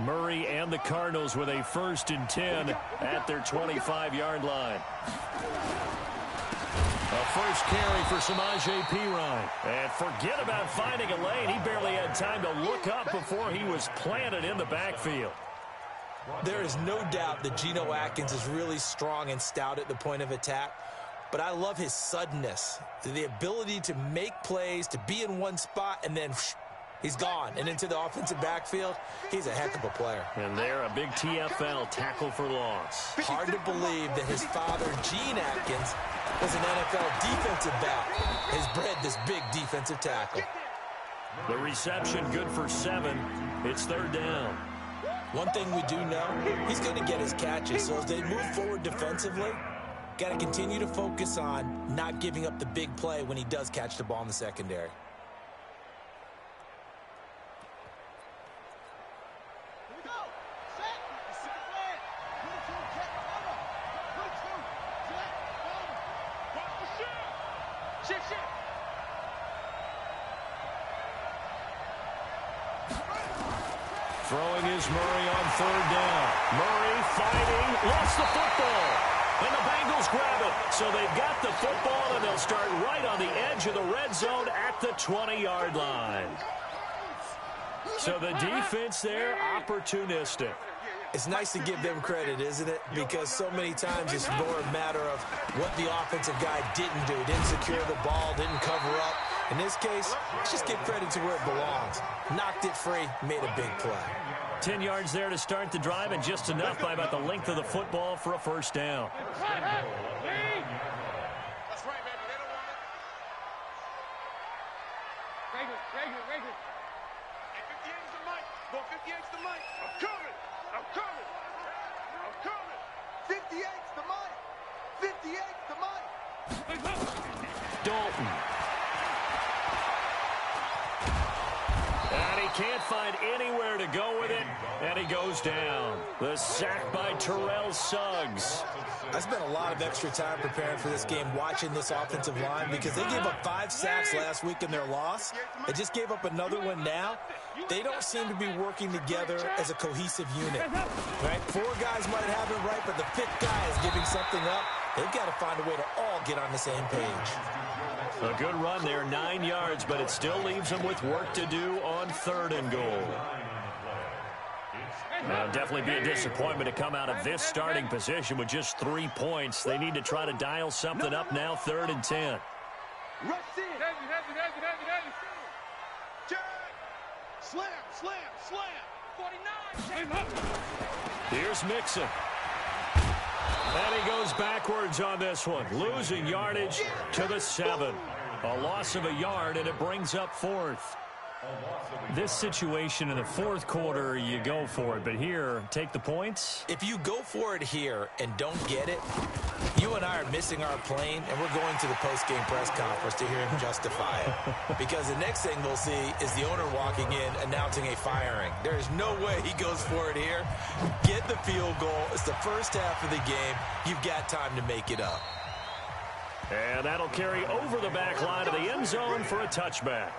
Murray and the Cardinals with a 1st and 10 at their 25-yard line. A first carry for Samaje Perine. And forget about finding a lane. He barely had time to look up before he was planted in the backfield. There is no doubt that Geno Atkins is really strong and stout at the point of attack. But I love his suddenness, the ability to make plays, to be in one spot, and then he's gone and into the offensive backfield. He's a heck of a player. And there, a big TFL tackle for loss. Hard to believe that his father, Gene Atkins, was an NFL defensive back. Has bred this big defensive tackle. The reception good for 7. It's 3rd down. One thing we do know, he's going to get his catches. So as they move forward defensively, got to continue to focus on not giving up the big play when he does catch the ball in the secondary. Throwing is Murray on 3rd down. Murray fighting, lost the football. And the Bengals grab it. So they've got the football, and they'll start right on the edge of the red zone at the 20-yard line. So the defense there, opportunistic. It's nice to give them credit, isn't it? Because so many times it's more a matter of what the offensive guy didn't do. Didn't secure the ball, didn't cover up. In this case, let's just give credit to where it belongs. Knocked it free, made a big play. 10 yards there to start the drive, and just enough by about the length of the football for a 1st down. That's right, baby. They don't want it. Regular. Hey, 58's the mic. Go, 58's the mic. I'm coming. 58's the mic. 58's the mic. Dalton. And he can't find anywhere to go with it, and he goes down. The sack by Terrell Suggs. I spent a lot of extra time preparing for this game watching this offensive line because they gave up 5 sacks last week in their loss. They just gave up another one now. They don't seem to be working together as a cohesive unit. Right? 4 guys might have it right, but the 5th guy is giving something up. They've got to find a way to all get on the same page. A good run there, 9 yards, but it still leaves them with work to do on 3rd and goal. Now, definitely be a disappointment to come out of this starting position with just 3 points. They need to try to dial something up now, 3rd and 10. Rush in. Jack. Slam. 49. Here's Mixon. And he goes backwards on this one, losing yardage to the 7. A loss of a yard, and it brings up 4th. This situation in the 4th quarter, you go for it. But here, take the points. If you go for it here and don't get it, you and I are missing our plane, and we're going to the post-game press conference to hear him justify it. Because the next thing we'll see is the owner walking in announcing a firing. There is no way he goes for it here. Get the field goal. It's the first half of the game. You've got time to make it up. And that'll carry over the back line of the end zone for a touchback.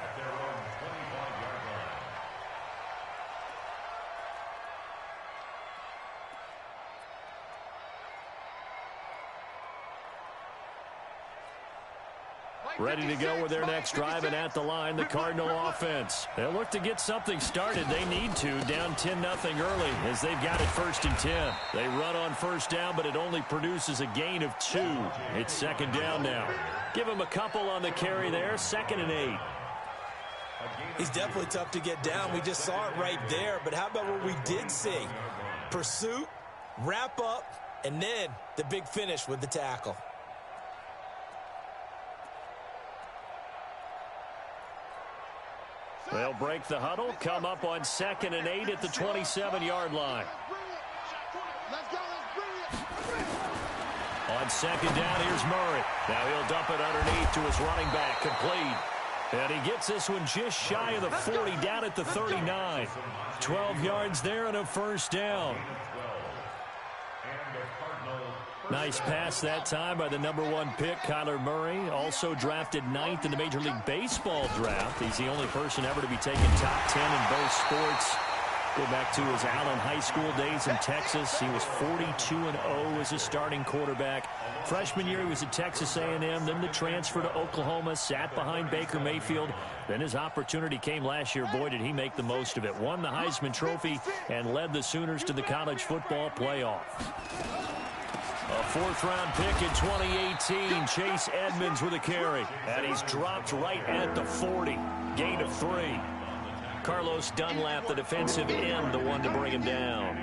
Ready to go with their next drive, and at the line, the Cardinal offense. They'll look to get something started. They need to, down 10-0 early as they've got it 1st and 10. They run on 1st down, but it only produces a gain of 2. It's 2nd down now. Give him a couple on the carry there, 2nd and 8. He's definitely tough to get down. We just saw it right there, but how about what we did see? Pursuit, wrap up, and then the big finish with the tackle. They'll break the huddle, come up on 2nd and 8 at the 27-yard line. On 2nd down, here's Murray. Now he'll dump it underneath to his running back, complete. And he gets this one just shy of the 40, down at the 39. 12 yards there and a 1st down. Nice pass that time by the #1 pick, Kyler Murray. Also drafted 9th in the Major League Baseball draft. He's the only person ever to be taken top 10 in both sports. Go back to his Allen High School days in Texas. He was 42-0 as a starting quarterback. Freshman year, he was at Texas A&M. Then the transfer to Oklahoma, sat behind Baker Mayfield. Then his opportunity came last year. Boy, did he make the most of it. Won the Heisman Trophy and led the Sooners to the college football playoff. A fourth-round pick in 2018, Chase Edmonds with a carry. And he's dropped right at the 40. Gain of 3. Carlos Dunlap, the defensive end, the one to bring him down.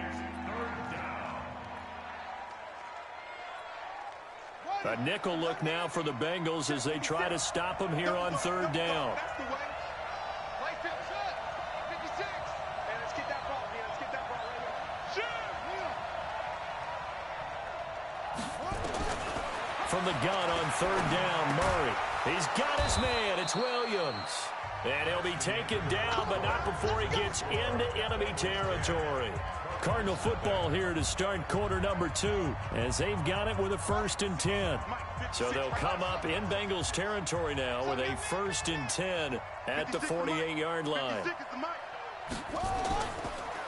A nickel look now for the Bengals as they try to stop him here on third down. From the gun on third down, Murray. He's got his man. It's Williams. And he'll be taken down, but not before he gets into enemy territory. Cardinal football here to start quarter number 2, as they've got it with a 1st and 10. So they'll come up in Bengals territory now with a 1st and 10 at the 48-yard line.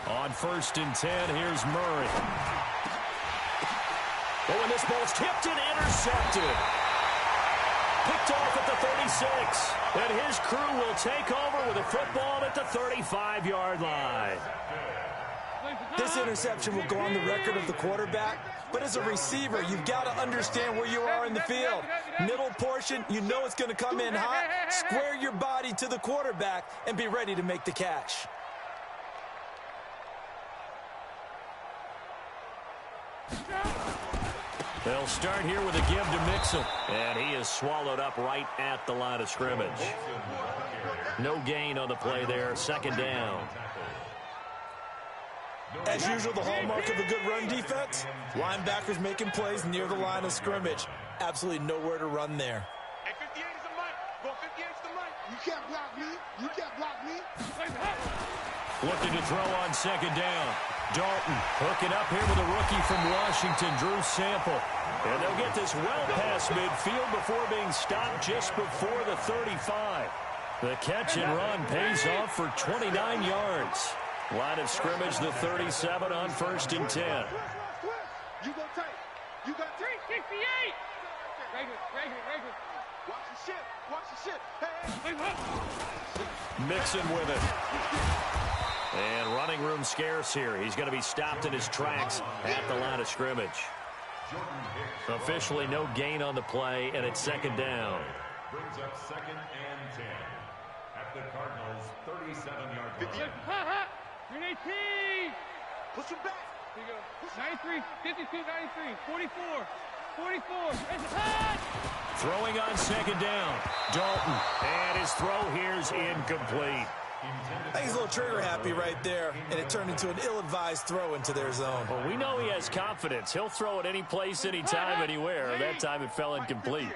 On 1st and 10, here's Murray. Oh, and this ball's tipped and intercepted. Picked off at the 36. And his crew will take over with a football at the 35-yard line. This interception will go on the record of the quarterback, but as a receiver, you've got to understand where you are in the field. Middle portion, you know it's going to come in hot. Square your body to the quarterback and be ready to make the catch. They'll start here with a give to Mixon. And he is swallowed up right at the line of scrimmage. No gain on the play there. 2nd down. As usual, the hallmark of a good run defense, linebackers making plays near the line of scrimmage. Absolutely nowhere to run there. Hey, 58 is the mic. Go 58 is the mic. You can't block me. You can't block me. Looking to throw on 2nd down. Dalton hooking up here with a rookie from Washington, Drew Sample. And they'll get this well past midfield before being stopped just before the 35. The catch and run pays off for 29 yards. Line of scrimmage, the 37 on 1st and 10. You go tight. You got 368. Regular. Watch the shit. Watch the shit. Hey. Mixon with it. And running room scarce here. He's going to be stopped in his tracks at the line of scrimmage. Officially no gain on the play, and it's 2nd down. Brings up 2nd and 10 at the Cardinals' 37-yard line. 318. Push him back. Here you go. 93, 52, 93, 44. There's a touch. Throwing on 2nd down. Dalton. And his throw here's incomplete. I think he's a little trigger happy right there, and it turned into an ill-advised throw into their zone. Well, we know he has confidence. He'll throw it any place, anytime, anywhere. That time it fell incomplete.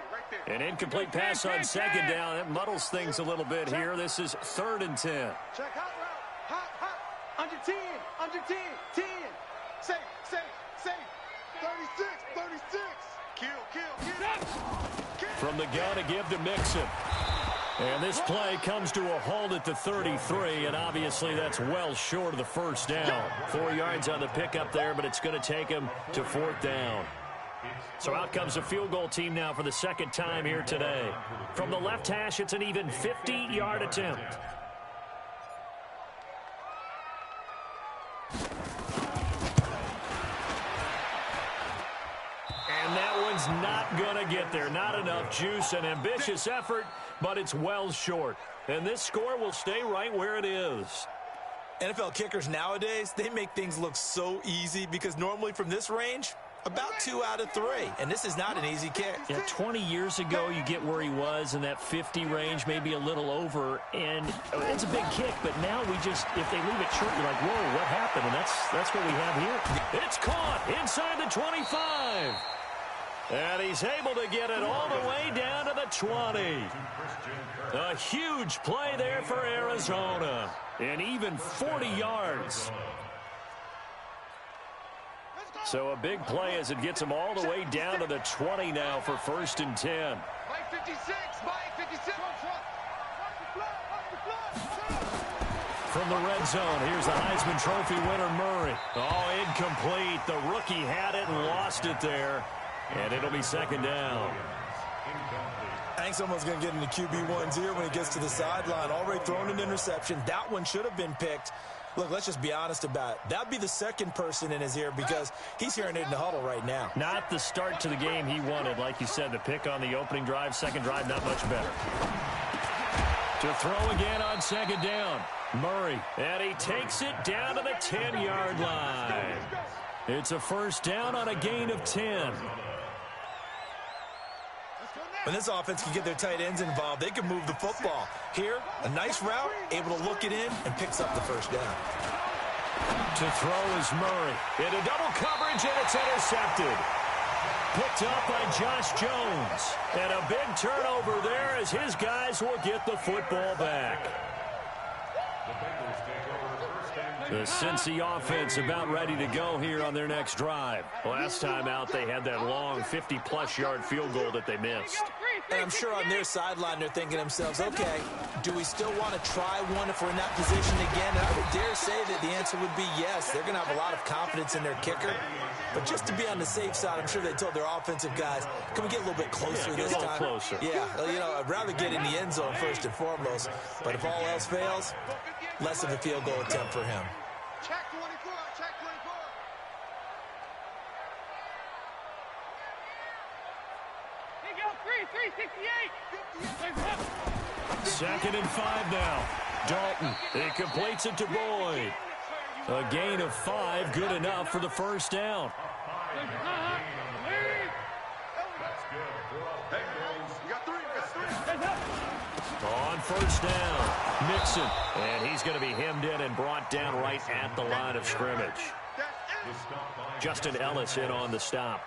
An incomplete pass on 2nd down. That muddles things a little bit here. This is 3rd and 10. Check hot route. Hot. Under 10. Under 10. 10. Safe. 36. Kill. From the gun, a give to Mixon. And this play comes to a halt at the 33, and obviously that's well short of the 1st down. 4 yards on the pickup there, but it's going to take him to 4th down. So out comes a field goal team now for the 2nd time here today. From the left hash, it's an even 50-yard attempt. And that one's not going to get there. Not enough juice. An ambitious effort, but it's well short. And this score will stay right where it is. NFL kickers nowadays, they make things look so easy because normally from this range, about 2 out of 3. And this is not an easy kick. Yeah, 20 years ago, you get where he was in that 50 range, maybe a little over. And it's a big kick, but now we just, if they leave it short, you're like, whoa, what happened? And that's what we have here. It's caught inside the 25. And he's able to get it all the way down to the 20. A huge play there for Arizona. And even 40 yards. So a big play as it gets him all the way down to the 20 now for 1st and 10. from the red zone. Here's the Heisman Trophy winner, Murray. Oh, incomplete. The rookie had it and lost it there. And it'll be second down. I think someone's going to get into QB1's ear when he gets to the sideline. Already thrown an interception. That one should have been picked. Look, let's just be honest about it. That'd be the second person in his ear because he's hearing it in the huddle right now. Not the start to the game he wanted. Like you said, the pick on the opening drive, second drive, not much better. To throw again on second down. Murray, and he takes it down to the 10-yard line. It's a first down on a gain of 10. When this offense can get their tight ends involved, they can move the football. Here, a nice route, able to look it in, and picks up the first down. To throw is Murray. Into double coverage, and it's intercepted. Picked up by Josh Jones. And a big turnover there as his guys will get the football back. The Cincy offense about ready to go here on their next drive. Last time out, they had that long 50-plus yard field goal that they missed. And I'm sure on their sideline, they're thinking to themselves, okay, do we still want to try one if we're in that position again? And I would dare say that the answer would be yes. They're going to have a lot of confidence in their kicker. But just to be on the safe side, I'm sure they told their offensive guys, can we get a little bit closer this time? Closer. Yeah, you know, I'd rather get in the end zone first and foremost. But if all else fails, less of a field goal attempt for him. Check 24, check 24. Here you go, 368. Second and 5 now. Dalton, he completes it to Boyd. A gain of 5, good enough for the first down. On first down, Mixon, and he's going to be hemmed in and brought down right at the line of scrimmage. Justin Ellis in on the stop.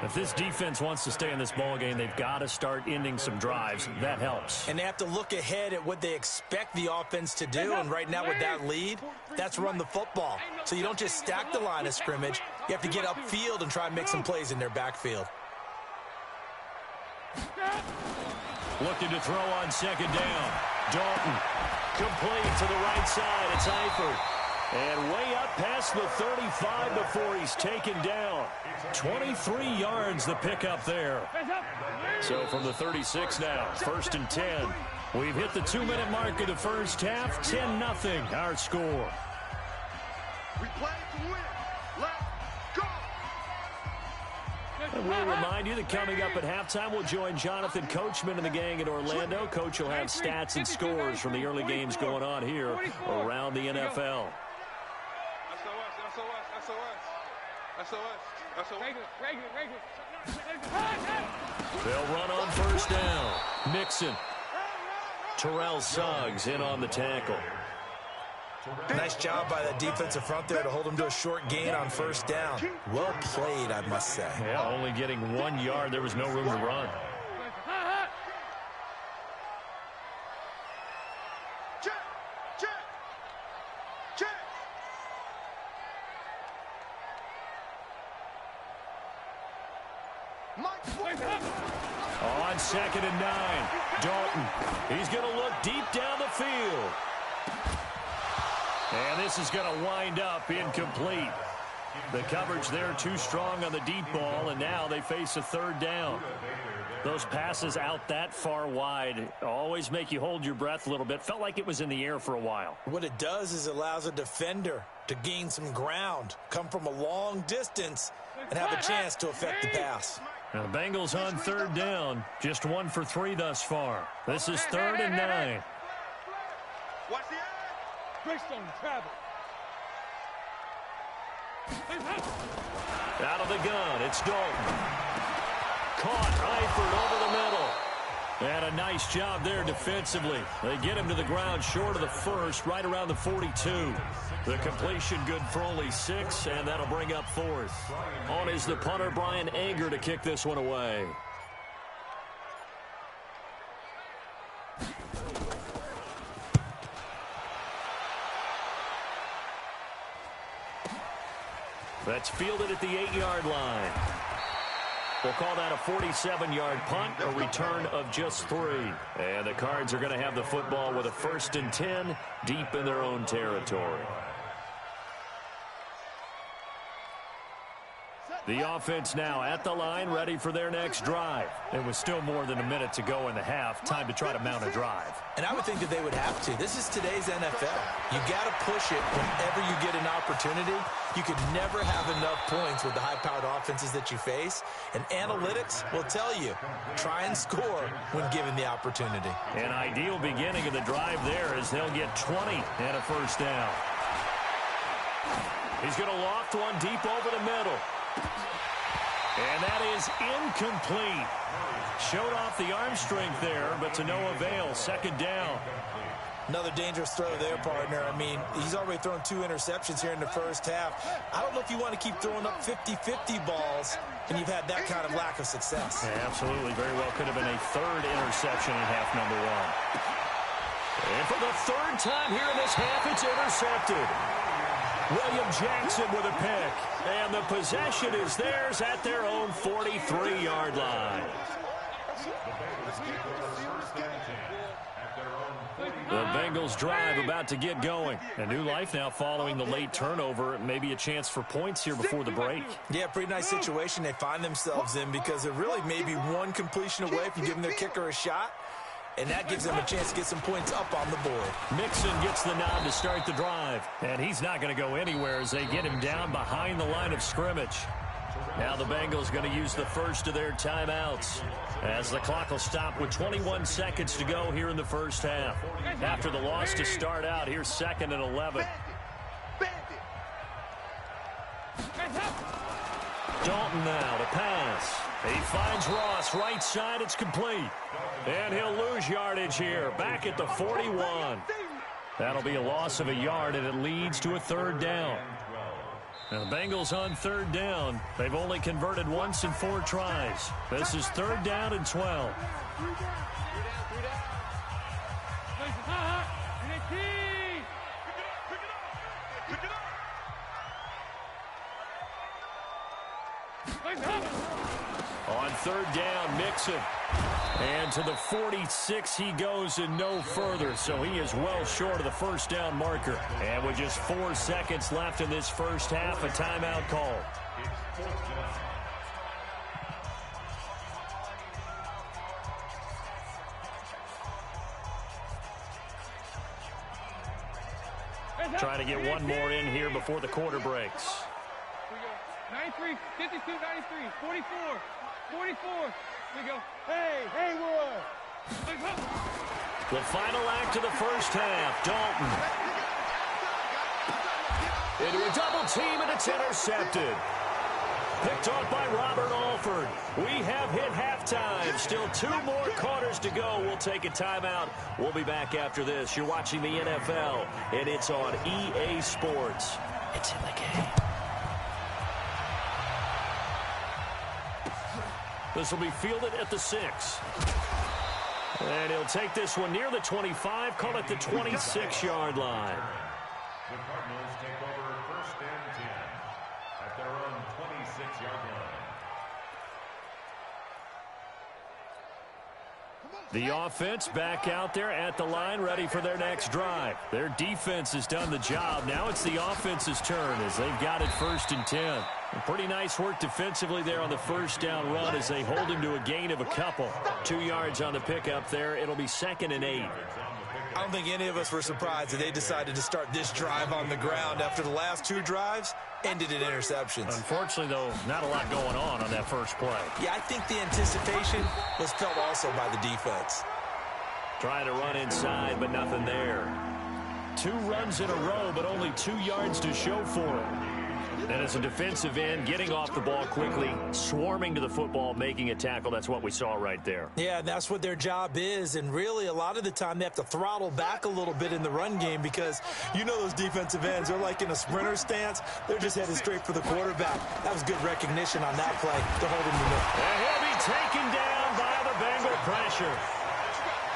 If this defense wants to stay in this ballgame, they've got to start ending some drives. That helps. And they have to look ahead at what they expect the offense to do. And right now with that lead, that's run the football. So you don't just stack the line of scrimmage. You have to get upfield and try and make some plays in their backfield. Looking to throw on second down. Dalton, complete to the right side. It's Eifert. And way up past the 35 before he's taken down. 23 yards the pickup there. So from the 36 now, first and 10. We've hit the 2-minute mark of the first half. 10-0 our score. We play to win. Let's go. And we'll remind you that coming up at halftime, we'll join Jonathan Coachman and the gang in Orlando. Coach will have stats and scores from the early games going on here around the NFL. Regular. They'll run on first down. Mixon. Terrell Suggs in on the tackle. Nice job by that defensive front there to hold him to a short gain on first down. Well played, I must say. Yeah, only getting 1 yard. There was no room to run. On second and 9, Dalton. He's going to look deep down the field. And this is going to wind up incomplete. The coverage there too strong on the deep ball, and now they face a third down. Those passes out that far wide always make you hold your breath a little bit. Felt like it was in the air for a while. What it does is it allows a defender to gain some ground, come from a long distance, and have a chance to affect the pass. Now the Bengals on third down, just 1 for 3 thus far. This is 3rd and 9. Watch the Greystone travel. Out of the gun, it's Dalton. Caught, Eifert over the middle. And a nice job there defensively. They get him to the ground short of the first, right around the 42. The completion good for only 6, and that'll bring up 4th. On is the punter, Brian Anger, to kick this one away. That's fielded at the 8-yard line. We'll call that a 47-yard punt, a return of just 3. And the Cards are going to have the football with a 1st and 10 deep in their own territory. The offense now at the line, ready for their next drive. It was still more than a minute to go in the half. Time to try to mount a drive. And I would think that they would have to. This is today's NFL. You got to push it whenever you get an opportunity. You could never have enough points with the high-powered offenses that you face. And analytics will tell you, try and score when given the opportunity. An ideal beginning of the drive there as they'll get 20 and a 1st down. He's going to loft one deep over the middle. And that is incomplete. Showed off the arm strength there, but to no avail. 2nd down. Another dangerous throw there, partner. I mean, he's already thrown 2 interceptions here in the first half. I don't know if you want to keep throwing up 50-50 balls and you've had that kind of lack of success. Yeah, absolutely. Very well could have been a 3rd interception in half number 1. And for the 3rd time here in this half, it's intercepted. William Jackson with a pick. And the possession is theirs at their own 43-yard line. The Bengals drive about to get going. A new life now following the late turnover. Maybe a chance for points here before the break. Yeah, pretty nice situation they find themselves in because they're really maybe one completion away from giving their kicker a shot. And that gives them a chance to get some points up on the board. Mixon gets the nod to start the drive. And he's not going to go anywhere as they get him down behind the line of scrimmage. Now the Bengals going to use the first of their timeouts as the clock will stop with 21 seconds to go here in the first half. After the loss to start out, here's 2nd and 11. Dalton now to pass. He finds Ross right side. It's complete. And he'll lose yardage here. Back at the 41. That'll be a loss of a yard, and it leads to a 3rd down. Now the Bengals on 3rd down. They've only converted once in 4 tries. This is 3rd down and 12. On 3rd down, Mixon. And to the 46 he goes and no further. So he is well short of the 1st down marker. And with just 4 seconds left in this first half, a timeout call. Try to get one more in here before the quarter breaks. 93, 52, 93, 44, 44. We go, hey, Haywood. The final act of the first half, Dalton. Into a double team, and it's intercepted. Picked off by Robert Alford. We have hit halftime. Still 2 more quarters to go. We'll take a timeout. We'll be back after this. You're watching the NFL, and it's on EA Sports. It's in the game. This will be fielded at the 6. And he'll take this one near the 25, call it the 26-yard line. The Cardinals take over 1st and 10 at their own 26-yard line. The offense back out there at the line, ready for their next drive. Their defense has done the job. Now it's the offense's turn as they've got it 1st and 10. Pretty nice work defensively there on the 1st down run as they hold him to a gain of a couple. 2 yards on the pickup there. It'll be 2nd and 8. I don't think any of us were surprised that they decided to start this drive on the ground after the last 2 drives ended in interceptions. Unfortunately, though, not a lot going on that first play. Yeah, I think the anticipation was felt also by the defense. Trying to run inside, but nothing there. 2 runs in a row, but only 2 yards to show for it. And as a defensive end, getting off the ball quickly, swarming to the football, making a tackle, that's what we saw right there. Yeah, and that's what their job is. And really, a lot of the time, they have to throttle back a little bit in the run game because you know those defensive ends, they're like in a sprinter stance. They're just headed straight for the quarterback. That was good recognition on that play to hold him to the... And he'll be taken down by the Bengal pressure.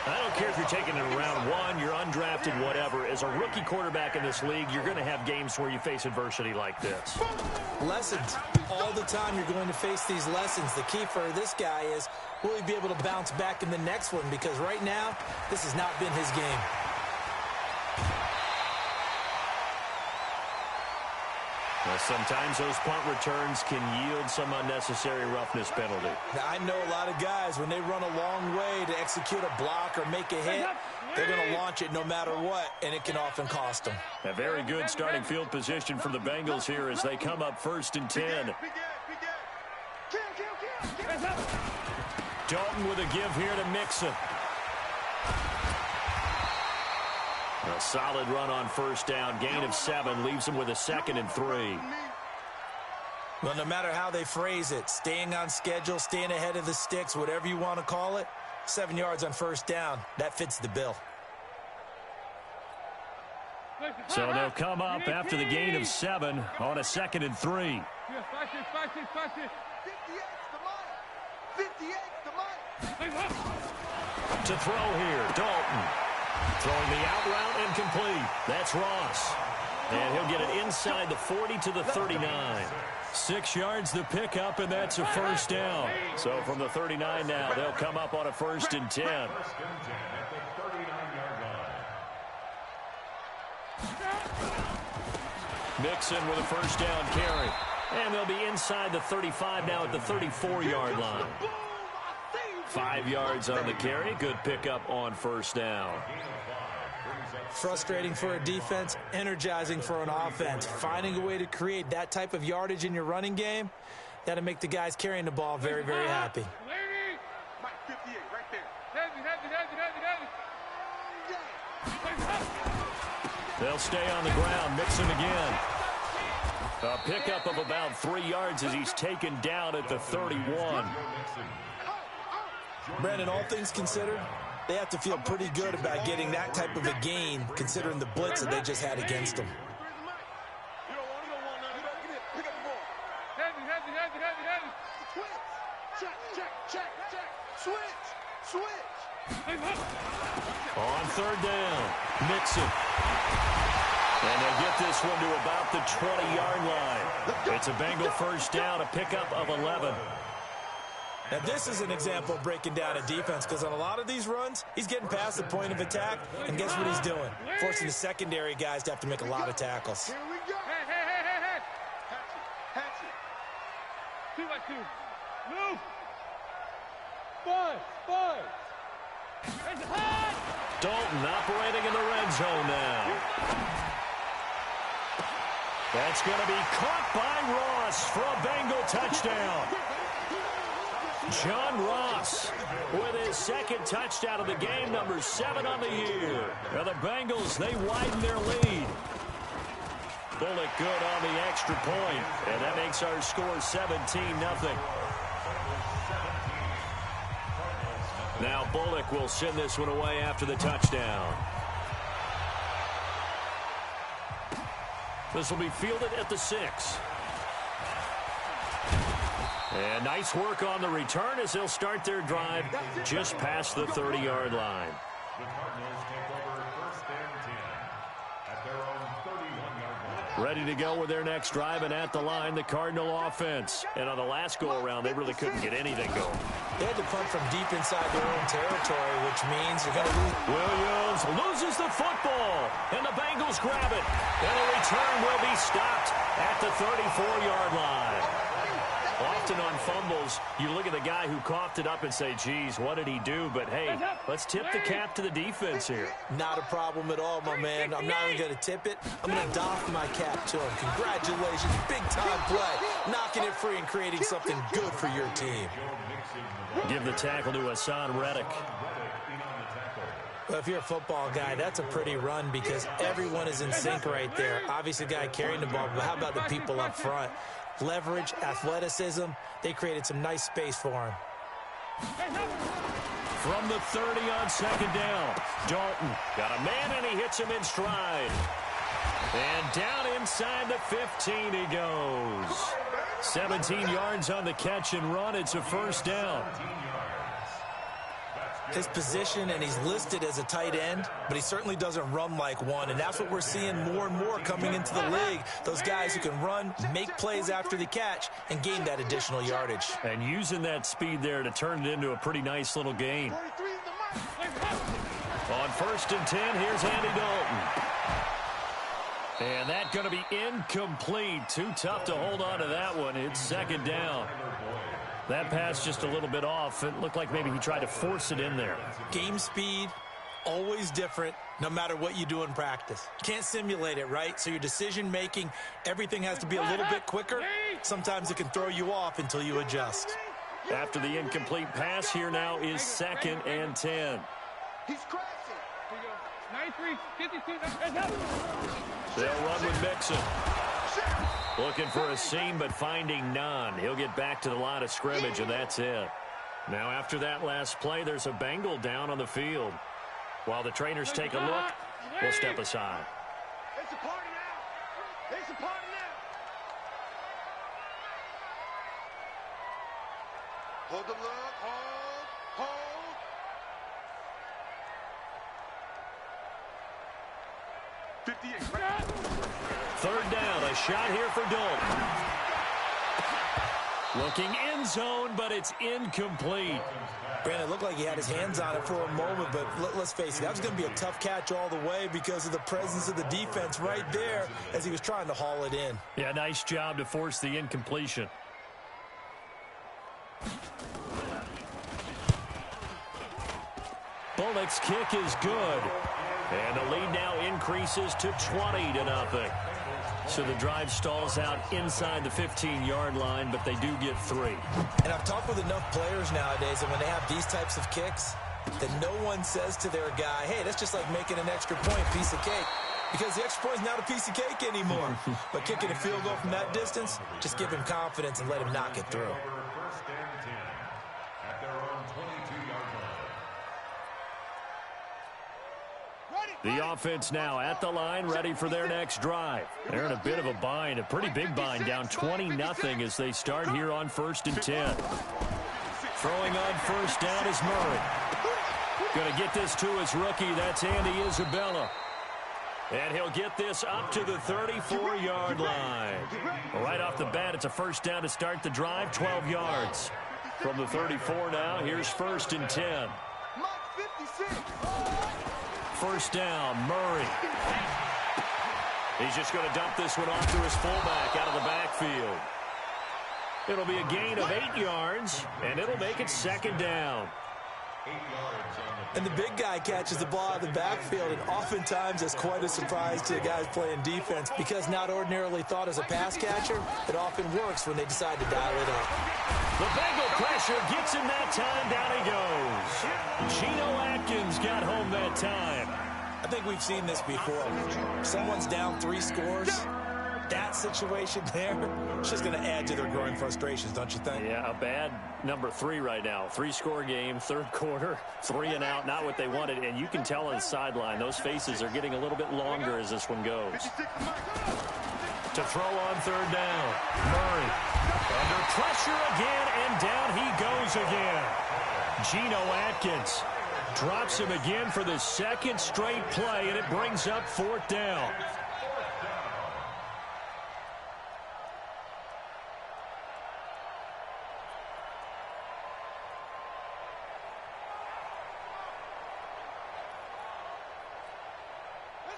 I don't care if you're taking it in round one, you're undrafted, whatever. As a rookie quarterback in this league, you're going to have games where you face adversity like this. Lessons. All the time you're going to face these lessons. The key for this guy is, will he be able to bounce back in the next one? Because right now, this has not been his game. Well, sometimes those punt returns can yield some unnecessary roughness penalty. Now, I know a lot of guys, when they run a long way to execute a block or make a hit, they're going to launch it no matter what, and it can often cost them. A very good starting field position for the Bengals here as they come up 1st and 10. Dalton with a give here to Mixon. A solid run on 1st down. Gain of 7 leaves him with a 2nd and 3. Well, no matter how they phrase it, staying on schedule, staying ahead of the sticks, whatever you want to call it, 7 yards on 1st down, that fits the bill. So they'll come up after the gain of 7 on a 2nd and 3. To throw here, Dalton. Throwing the out route incomplete. That's Ross. And he'll get it inside the 40 to the 39. 6 yards the pickup, and that's a 1st down. So from the 39 now, they'll come up on a 1st and 10. 1st and 10 at the 39-yard line. Mixon with a 1st down carry. And they'll be inside the 35 now at the 34-yard line. 5 yards on the carry. Good pickup on 1st down. Frustrating for a defense, energizing for an offense. Finding a way to create that type of yardage in your running game, that'll make the guys carrying the ball very, very happy. Mike 58 right there. They'll stay on the ground. Mixon again. A pickup of about 3 yards as he's taken down at the 31. Brandon, all things considered, they have to feel pretty good about getting that type of a gain, considering the blitz that they just had against them. On 3rd down, Mixon. And they'll get this one to about the 20-yard line. It's a Bengal 1st down, a pickup of 11. Now, this is an example of breaking down a defense, because on a lot of these runs, he's getting past the point of attack, and guess what he's doing? Forcing the secondary guys to have to make a lot of tackles. Here we go. Hey. Hatch it. 2 by 2. Move. 5. Dalton operating in the red zone now. That's going to be caught by Ross for a Bengal touchdown. John Ross with his 2nd touchdown of the game, number 7 on the year. Now the Bengals, they widen their lead. Bullock good on the extra point, and that makes our score 17-0. Now Bullock will send this one away after the touchdown. This will be fielded at the 6. And nice work on the return as they'll start their drive just past the 30-yard line. The Cardinals take over 1st and 10 at their own 31-yard line. Ready to go with their next drive, and at the line, the Cardinal offense. And on the last go-around, they really couldn't get anything going. They had to punt from deep inside their own territory, which means they're going to lose. Williams loses the football, and the Bengals grab it. And the return will be stopped at the 34-yard line. Often on fumbles, you look at the guy who coughed it up and say, geez, what did he do? But, hey, let's tip the cap to the defense here. Not a problem at all, my man. I'm not even going to tip it. I'm going to doff my cap to him. Congratulations. Big-time play. Knocking it free and creating something good for your team. Give the tackle to Hassan Reddick. Well, if you're a football guy, that's a pretty run because everyone is in sync right there. Obviously, the guy carrying the ball, but how about the people up front? Leverage, athleticism, they created some nice space for him. From the 30 on 2nd down, Dalton got a man and he hits him in stride. And down inside the 15 he goes. 17 yards on the catch and run. It's a 1st down. his position, and he's listed as a tight end, but he certainly doesn't run like one, and that's what we're seeing more and more coming into the league. Those guys who can run, make plays after the catch, and gain that additional yardage. And using that speed there to turn it into a pretty nice little gain. On 1st and 10, here's Andy Dalton. And that's going to be incomplete. Too tough to hold on to that one. It's 2nd down. That pass just a little bit off. It looked like maybe he tried to force it in there. Game speed, always different, no matter what you do in practice. Can't simulate it, right? So your decision-making, everything has to be a little bit quicker. Sometimes it can throw you off until you adjust. After the incomplete pass, here now is 2nd and 10. He's crashing. 93, 52. They'll run with Mixon. Looking for a seam, but finding none. He'll get back to the line of scrimmage, and that's it. Now, after that last play, there's a Bengal down on the field. While the trainers take a look, we'll step aside. It's a party now. It's a party now. Hold the look. Hold. 58, right? 3rd down, a shot here for Dalton. Looking end zone, but it's incomplete. Brandon, it looked like he had his hands on it for a moment, but let's face it, that was going to be a tough catch all the way because of the presence of the defense right there as he was trying to haul it in. Yeah, nice job to force the incompletion. Bullock's kick is good. And the lead now increases to 20-0. So the drive stalls out inside the 15-yard line, but they do get 3. And I've talked with enough players nowadays, and when they have these types of kicks, that no one says to their guy, hey, that's just like making an extra point, piece of cake. Because the extra point is not a piece of cake anymore. But kicking a field goal from that distance, just give him confidence and let him knock it through. 1st and 10 at their own 22-yard line. The offense now at the line, ready for their next drive. They're in a bit of a bind, a pretty big bind, down 20-0 as they start here on 1st and 10. Throwing on 1st down is Murray. Going to get this to his rookie. That's Andy Isabella. And he'll get this up to the 34-yard line. Right off the bat, it's a 1st down to start the drive, 12 yards. From the 34 now, here's 1st and 10. 1st down, Murray. He's just going to dump this one off to his fullback out of the backfield. It'll be a gain of 8 yards, and it'll make it 2nd down. And the big guy catches the ball out of the backfield, and oftentimes it's quite a surprise to the guys playing defense because not ordinarily thought as a pass catcher, it often works when they decide to dial it up. The Bengal pressure gets him that time. Down he goes. Geno Atkins got home that time. I think we've seen this before. Someone's down 3 scores. That situation there, it's just going to add to their growing frustrations, don't you think? Yeah, a bad number 3 right now. 3-score game, 3rd quarter, 3 and out, not what they wanted. And you can tell on the sideline, those faces are getting a little bit longer as this one goes. To throw on 3rd down, Murray. Under pressure again, and down he goes again. Geno Atkins drops him again for the 2nd straight play, and it brings up 4th down.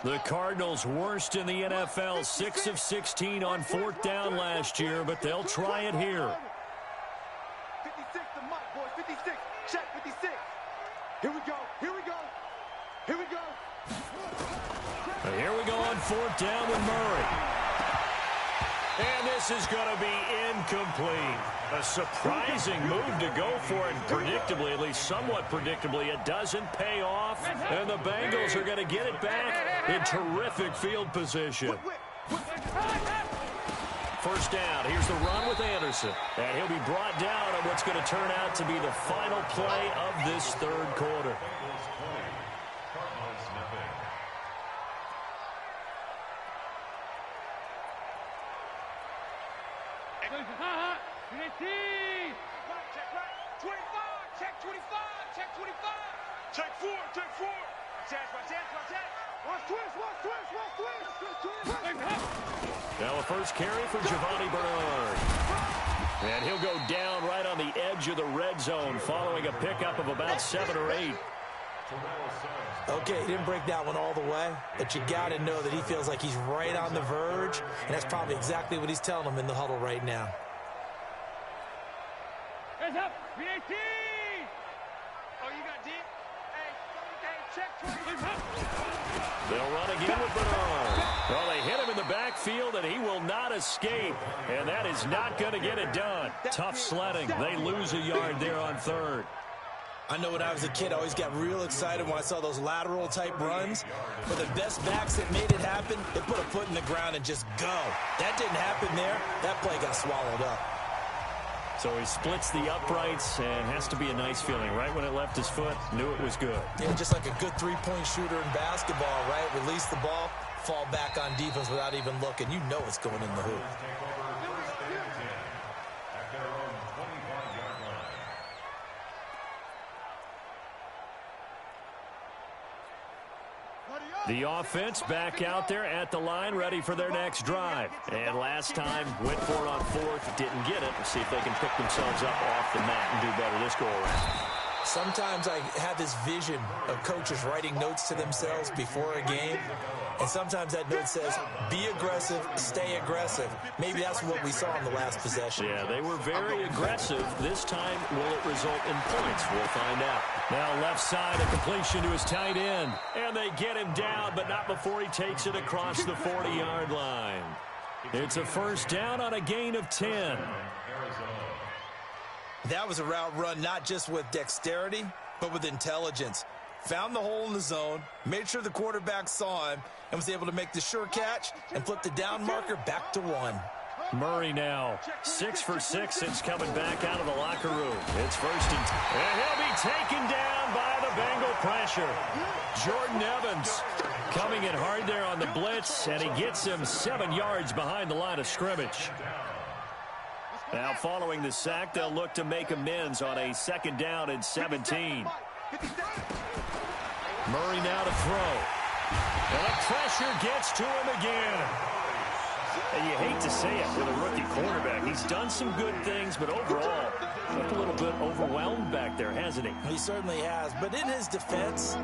The Cardinals worst in the NFL, 6 of 16 on 4th down last year, but they'll try it here. 56 to Mike, boy, 56. Check 56. Here we go. Here we go. Here we go. And here we go on 4th down with Murray. And this is going to be incomplete. A surprising move to go for it. Predictably, at least somewhat predictably, it doesn't pay off. And the Bengals are going to get it back in terrific field position. 1st down. Here's the run with Anderson. And he'll be brought down on what's going to turn out to be the final play of this 3rd quarter. Check 25. Check 25. Check 4. Check 4. Watch that. Watch twist. Now a first carry for Giovanni Bernard. And he'll go down right on the edge of the red zone following a pickup of about 7 or 8. Okay, he didn't break that one all the way, but you got to know that he feels like he's right on the verge, and that's probably exactly what he's telling him in the huddle right now. Hands up. B-18. Oh, you got deep? Hey, check 20. They'll run again with Bernard. Well, they hit him in the backfield, and he will not escape. And that is not going to get it done. Tough sledding. They lose a yard there on third. I know when I was a kid, I always got real excited when I saw those lateral-type runs. But the best backs that made it happen, they put a foot in the ground and just go. That didn't happen there. That play got swallowed up. So he splits the uprights, and has to be a nice feeling. Right when it left his foot, knew it was good. Yeah, just like a good three-point shooter in basketball, right? Release the ball, fall back on defense without even looking. You know it's going in the hoop. The offense back out there at the line, ready for their next drive. And last time, went for it on fourth, didn't get it. Let's see if they can pick themselves up off the mat and do better this go-around. Sometimes I have this vision of coaches writing notes to themselves before a game, and sometimes that note says, be aggressive, stay aggressive. Maybe that's what we saw in the last possession. Yeah, they were very aggressive. This time, will it result in points? We'll find out. Now left side, a completion to his tight end. And they get him down, but not before he takes it across the 40-yard line. It's a first down on a gain of 10. That was a route run not just with dexterity, but with intelligence. Found the hole in the zone, made sure the quarterback saw him, and was able to make the sure catch and flip the down marker back to 1. Murray now 6 for 6 since coming back out of the locker room. It's first and he'll be taken down by the Bengal pressure. Jordan Evans coming in hard there on the blitz, and he gets him 7 yards behind the line of scrimmage. Now following the sack, they'll look to make amends on a second down and 17. Murray now to throw. And the pressure gets to him again. And you hate to say it with a rookie quarterback. He's done some good things, but overall, looked a little bit overwhelmed back there, hasn't he? He certainly has. But in his defense,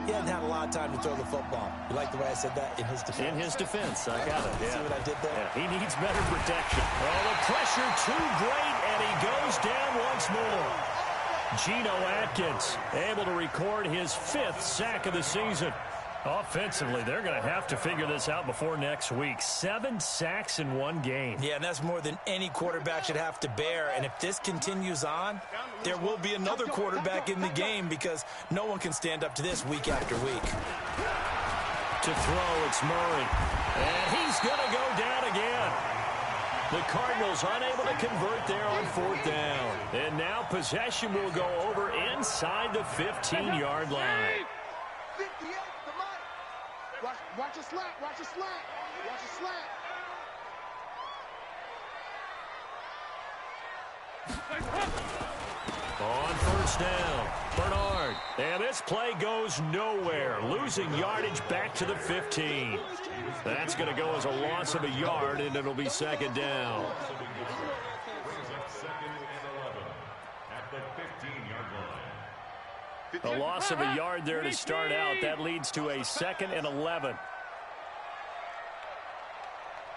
he hadn't had a lot of time to throw the football. You like the way I said that? In his defense. In his defense. I got it. Yeah. See what I did there? Yeah, he needs better protection. Oh, the pressure too great, and he goes down once more. Geno Atkins able to record his 5th sack of the season. Offensively, they're going to have to figure this out before next week. 7 sacks in one game. Yeah, and that's more than any quarterback should have to bear. And if this continues on, there will be another quarterback in the game because no one can stand up to this week after week. To throw, it's Murray. And he's going to go down again. The Cardinals unable to convert there on 4th down. And now possession will go over inside the 15-yard line. 58, come on. Watch a slant, watch a slant. Watch a slant. On first down, Bernard. And this play goes nowhere. Losing yardage back to the 15. That's going to go as a loss of a yard, and it'll be second down. A loss of a yard there to start out. That leads to a 2nd and 11.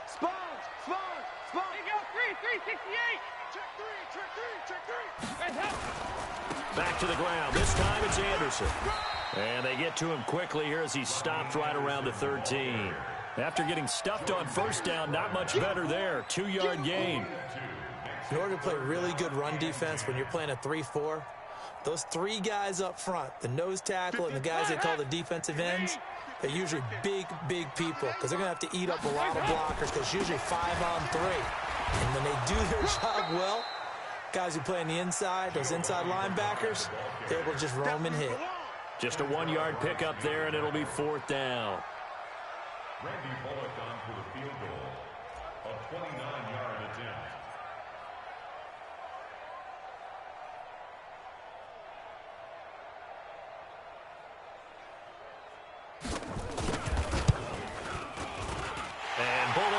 Spons. They go 368. Check 3. Back to the ground. This time it's Anderson. And they get to him quickly here as he stopped right around the 13. After getting stuffed on first down, not much better there. 2-yard gain. In order to play really good run defense when you're playing a 3-4, those 3 guys up front, the nose tackle and the guys they call the defensive ends, they're usually big people because they're going to have to eat up a lot of blockers because it's usually 5-on-3. And when they do their job well, guys who play on the inside, those inside linebackers, they're able to just roam and hit. Just a 1-yard pickup there, and it'll be 4th down. Randy Bullock on for the field goal. A 29-yard attempt.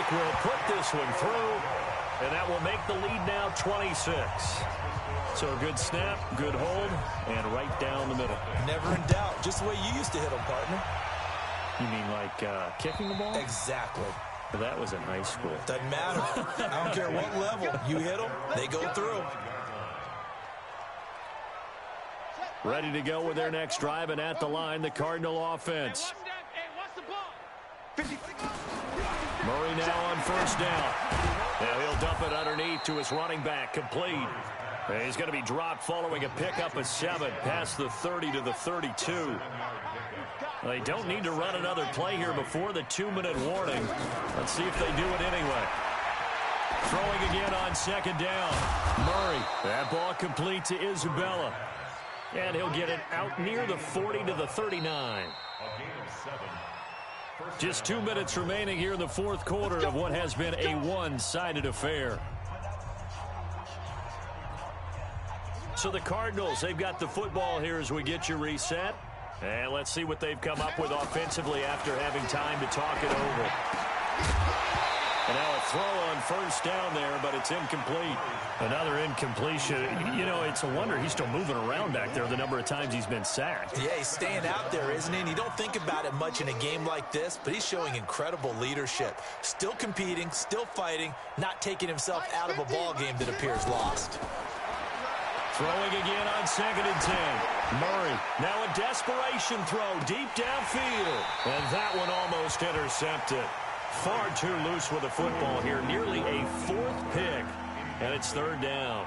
Symbolic will put this one through, and that will make the lead now 26. So a good snap, good hold, and right down the middle. Never in doubt. Just the way you used to hit them, partner. You mean like kicking the ball? Exactly. But that was in high school. Doesn't matter. I don't care what level. You hit them, they go through. Ready to go with their next drive, and at the line, the Cardinal offense. Murray now on first down. Now he'll dump it underneath to his running back, complete. He's going to be dropped following a pickup of 7 past the 30 to the 32. They don't need to run another play here before the 2-minute warning. Let's see if they do it anyway. Throwing again on second down. Murray, that ball complete to Isabella. And he'll get it out near the 40 to the 39. Just 2 minutes remaining here in the fourth quarter of what has been a one-sided affair. So the Cardinals, they've got the football here as we get you reset. And let's see what they've come up with offensively after having time to talk it over. And now a throw on first down there, but it's incomplete. Another incompletion. You know, it's a wonder he's still moving around back there the number of times he's been sacked. Yeah, he's staying out there, isn't he? And you don't think about it much in a game like this, but he's showing incredible leadership. Still competing, still fighting, not taking himself out of a ball game that appears lost. Throwing again on 2nd and 10. Murray, now a desperation throw deep downfield. And that one almost intercepted. Far too loose with the football here. Nearly a 4th pick. And it's 3rd down.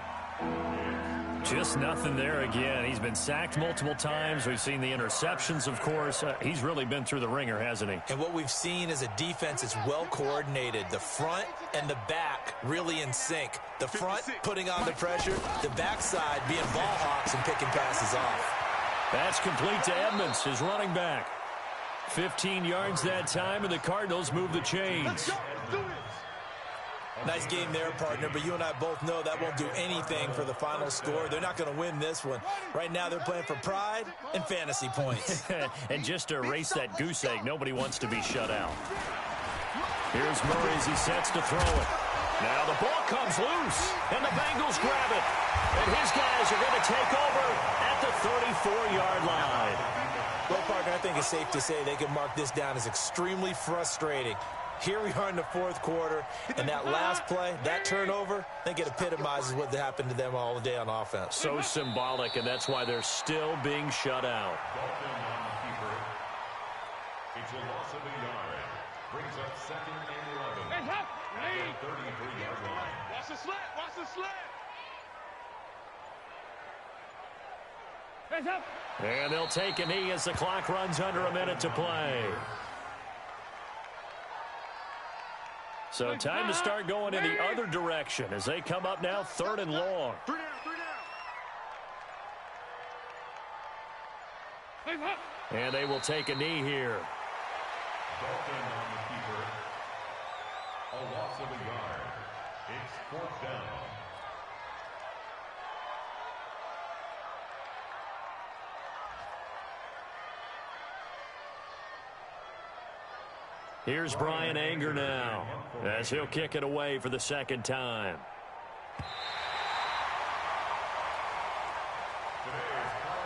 Just nothing there again. He's been sacked multiple times. We've seen the interceptions, of course. He's really been through the ringer, hasn't he? And what we've seen is a defense that's well coordinated. The front and the back really in sync. The front putting on the pressure. The backside being ball hawks and picking passes off. That's complete to Edmonds, his running back. 15 yards that time, and the Cardinals move the chains. Nice game there, partner, but you and I both know that won't do anything for the final score. They're not going to win this one. Right now they're playing for pride and fantasy points. And just to erase that goose egg, nobody wants to be shut out. Here's Murray as he sets to throw it. Now the ball comes loose, and the Bengals grab it. And his guys are going to take over at the 34-yard line. Well, partner, I think it's safe to say they can mark this down as extremely frustrating. Here we are in the fourth quarter, and that last play, that turnover, I think it epitomizes what happened to them all day on offense. So symbolic, and that's why they're still being shut out. It's a loss of a yard. Brings up 2nd and 11. At the 33-yard line. Watch the slant. Watch the slant. Hands up. And they'll take a knee as the clock runs under a minute to play. So time to start going in the other direction as they come up now 3rd and long. 3 down, 3 down. And they will take a knee here. Dalton on the keeper. A loss of a yard. It's 4th down. Here's Brian Anger now as he'll kick it away for the 2nd time.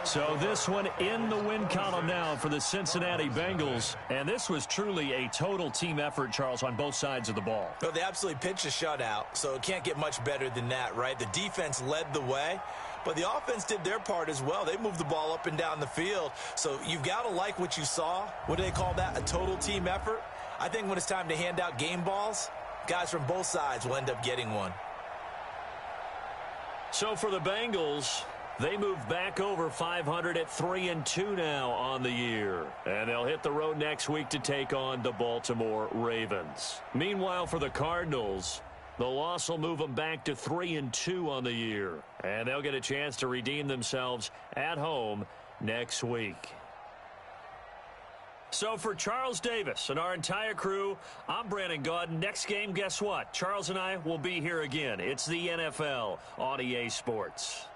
So this one in the win column now for the Cincinnati Bengals. And this was truly a total team effort, Charles, on both sides of the ball. Well, they absolutely pitched a shutout, so it can't get much better than that, right? The defense led the way, but the offense did their part as well. They moved the ball up and down the field. So you've got to like what you saw. What do they call that? A total team effort? I think when it's time to hand out game balls, guys from both sides will end up getting one. So for the Bengals, they move back over 500 at 3-2 now on the year. And they'll hit the road next week to take on the Baltimore Ravens. Meanwhile, for the Cardinals, the loss will move them back to 3-2 on the year. And they'll get a chance to redeem themselves at home next week. So for Charles Davis and our entire crew, I'm Brandon Gaudin. Next game, guess what? Charles and I will be here again. It's the NFL on EA Sports.